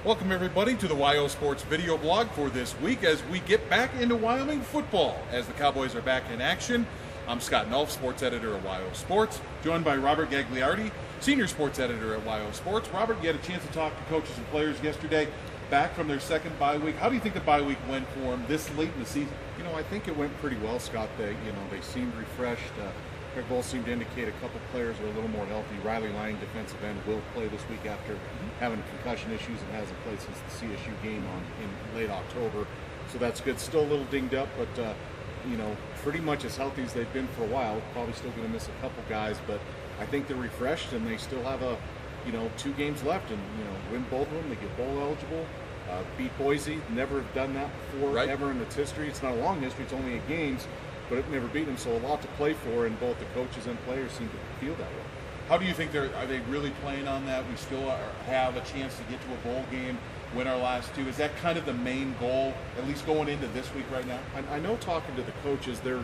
Welcome everybody to the YO Sports video blog for this week as we get back into Wyoming football as the Cowboys are back in action. I'm Scott Nulf, sports editor at YO Sports, joined by Robert Gagliardi, senior sports editor at YO Sports. Robert, you had a chance to talk to coaches and players yesterday, back from their second bye week. How do you think the bye week went for them this late in the season? You know, I think it went pretty well, Scott. They seemed refreshed. Craig Bohl seemed to indicate a couple players are a little more healthy. Riley Lang, defensive end, will play this week after having concussion issues and hasn't played since the CSU game in late October. So that's good. Still a little dinged up, but pretty much as healthy as they've been for a while. Probably still going to miss a couple guys, but I think they're refreshed and they still have 2 games left, and win both of them. They get bowl eligible. Beat Boise. Never done that before, ever in its history. It's not a long history. It's only 8 games. But it never beat them, so a lot to play for, and both the coaches and players seem to feel that way. How do you think are they really playing on that? We still have a chance to get to a bowl game, win our last 2. Is that kind of the main goal, at least going into this week right now? I know talking to the coaches, they're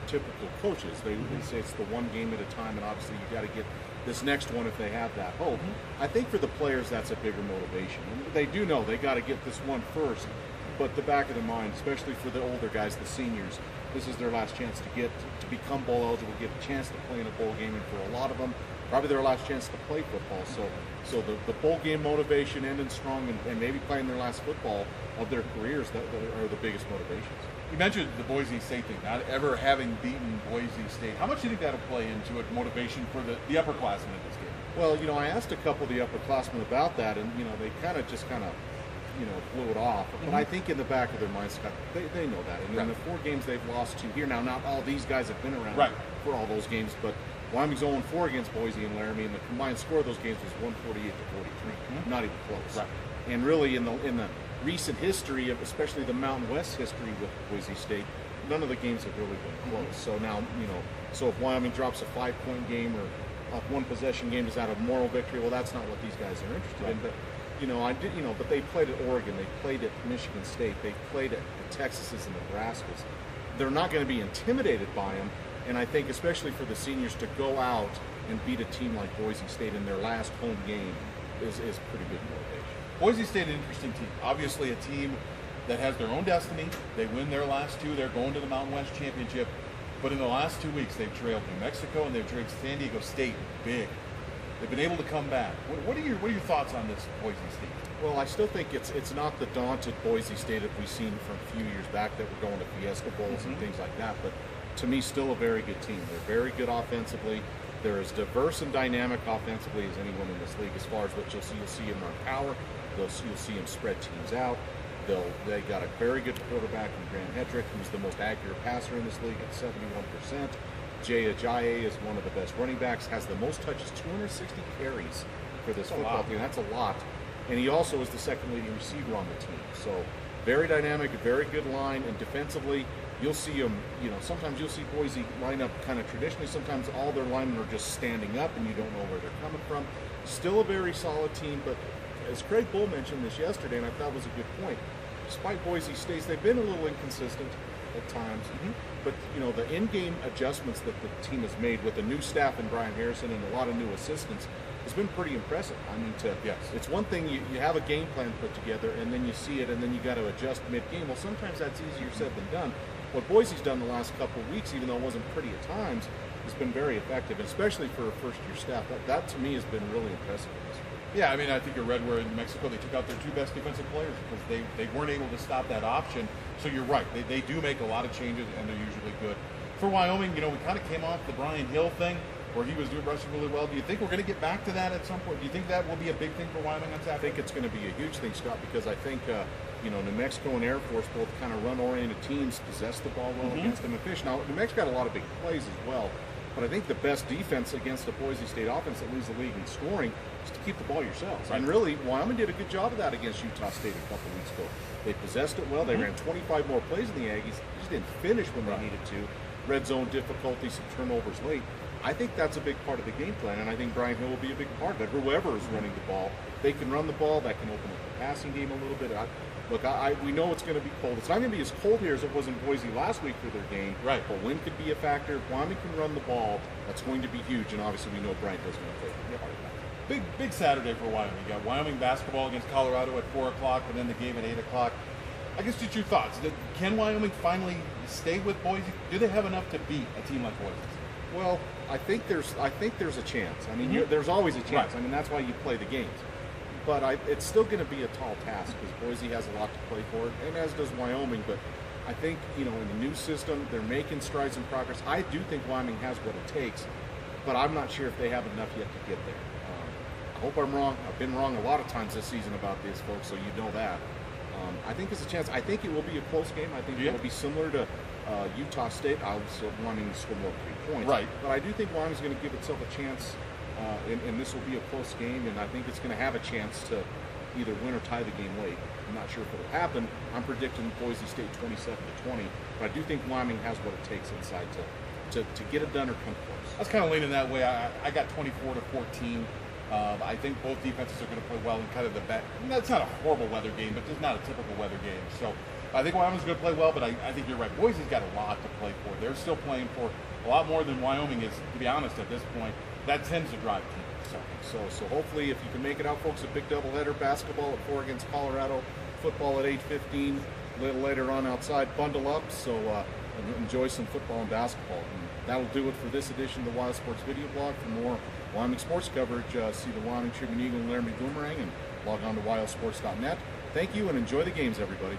typical coaches. They say it's the one game at a time, and obviously you got to get this next one if they have that hope. I think for the players that's a bigger motivation. And they do know they got to get this one first, but the back of their mind, especially for the older guys, the seniors, this is their last chance to become bowl eligible, get a chance to play in a bowl game, and for a lot of them, probably their last chance to play football. So the bowl game motivation, ending strong, and maybe playing their last football of their careers, that are the biggest motivations. You mentioned the Boise State thing, not ever having beaten Boise State. How much do you think that'll play into it, motivation for the upperclassmen in this game? Well, I asked a couple of the upperclassmen about that, and they kind of blew it off. But I think in the back of their minds, Scott, they know that. And in the 4 games they've lost to here, now not all these guys have been around for all those games, but Wyoming's 0-4 against Boise and Laramie, and the combined score of those games was 148-43. Not even close. And really, in the recent history of, especially the Mountain West history with Boise State, none of the games have really been close. So now, so if Wyoming drops a 5-point game or a 1-possession game, is that a moral victory? Well, that's not what these guys are interested in. But but they played at Oregon, they played at Michigan State, they played at the Texases and Nebraskas. They're not going to be intimidated by them, and I think especially for the seniors to go out and beat a team like Boise State in their last home game is pretty good motivation. Boise State, an interesting team. Obviously a team that has their own destiny. They win their last 2. They're going to the Mountain West Championship. But in the last 2 weeks, they've trailed New Mexico and they've trailed San Diego State big. They've been able to come back. What are your thoughts on this Boise State? Well, I still think it's not the daunted Boise State that we've seen from a few years back that were going to Fiesta Bowls and things like that. But to me, still a very good team. They're very good offensively. They're as diverse and dynamic offensively as anyone in this league. As far as what you'll see them run power. You'll see them spread teams out. They got a very good quarterback in Grant Hedrick, who's the most accurate passer in this league at 71%. Jay Ajayi is one of the best running backs, has the most touches, 260 carries for this football team. That's a lot. And he also is the second leading receiver on the team. So very dynamic, very good line, and defensively, you'll see them, sometimes you'll see Boise line up kind of traditionally. Sometimes all their linemen are just standing up and you don't know where they're coming from. Still a very solid team, but as Craig Bohl mentioned this yesterday, and I thought was a good point, despite Boise State, they've been a little inconsistent at times. But, the in-game adjustments that the team has made with the new staff and Brian Harrison and a lot of new assistants has been pretty impressive. I mean, it's one thing you have a game plan put together and then you see it and then you got to adjust mid-game. Well, sometimes that's easier said than done. What Boise's done the last couple of weeks, even though it wasn't pretty at times, has been very effective, especially for a first-year staff. That to me has been really impressive. Yeah, I mean, I think you read where in Mexico they took out their 2 best defensive players because they weren't able to stop that option. So you're right, they do make a lot of changes and they're usually good. For Wyoming, we kind of came off the Brian Hill thing where he was doing rushing really well. Do you think we're going to get back to that at some point? Do you think that will be a big thing for Wyoming on Saturday? I think it's going to be a huge thing, Scott, because I think New Mexico and Air Force both kind of run-oriented teams, possess the ball well against them and fish. Now, New Mexico got a lot of big plays as well. But I think the best defense against the Boise State offense that leads the league in scoring is to keep the ball yourselves. And really, Wyoming did a good job of that against Utah State a couple weeks ago. They possessed it well. They ran 25 more plays than the Aggies. They just didn't finish when they needed to. Red zone difficulty, some turnovers late. I think that's a big part of the game plan, and I think Brian Hill will be a big part of it. Whoever is running the ball, they can run the ball. That can open up the passing game a little bit. We know it's going to be cold. It's not going to be as cold here as it was in Boise last week for their game. Right. But wind could be a factor. If Wyoming can run the ball, that's going to be huge. And obviously, we know Brian Hill's going to play hard. big Saturday for Wyoming. You got Wyoming basketball against Colorado at 4 o'clock, and then the game at 8 o'clock. I guess just your thoughts. Can Wyoming finally stay with Boise? Do they have enough to beat a team like Boise? Well, I think there's a chance. I mean, there's always a chance. Right. I mean, that's why you play the games. But it's still going to be a tall task because Boise has a lot to play for, and as does Wyoming. But I think, in the new system, they're making strides in progress. I do think Wyoming has what it takes, but I'm not sure if they have enough yet to get there. I hope I'm wrong. I've been wrong a lot of times this season about this, folks, so you know that. I think there's a chance. I think it will be a close game. I think it will be similar to Utah State. I was wanting to score more 3 points. Right. But I do think Wyoming's going to give itself a chance, and this will be a close game, and I think it's going to have a chance to either win or tie the game late. I'm not sure if it'll happen. I'm predicting Boise State 27-20, but I do think Wyoming has what it takes inside to get it done or come close. I was kind of leaning that way. I got 24-14. I think both defenses are going to play well in kind of the back. That's not a horrible weather game, but just not a typical weather game. So I think Wyoming's going to play well, but I think you're right. Boise's got a lot to play for. They're still playing for a lot more than Wyoming is, to be honest, at this point. That tends to drive teams. So hopefully, if you can make it out, folks, a big doubleheader: basketball at 4 against Colorado, football at 8:15. A little later on outside, bundle up. So enjoy some football and basketball. And that'll do it for this edition of the Wild Sports Video Blog. For more Wyoming sports coverage, see the Wyoming Tribune Eagle and Laramie Boomerang, and log on to wildsports.net. Thank you, and enjoy the games, everybody.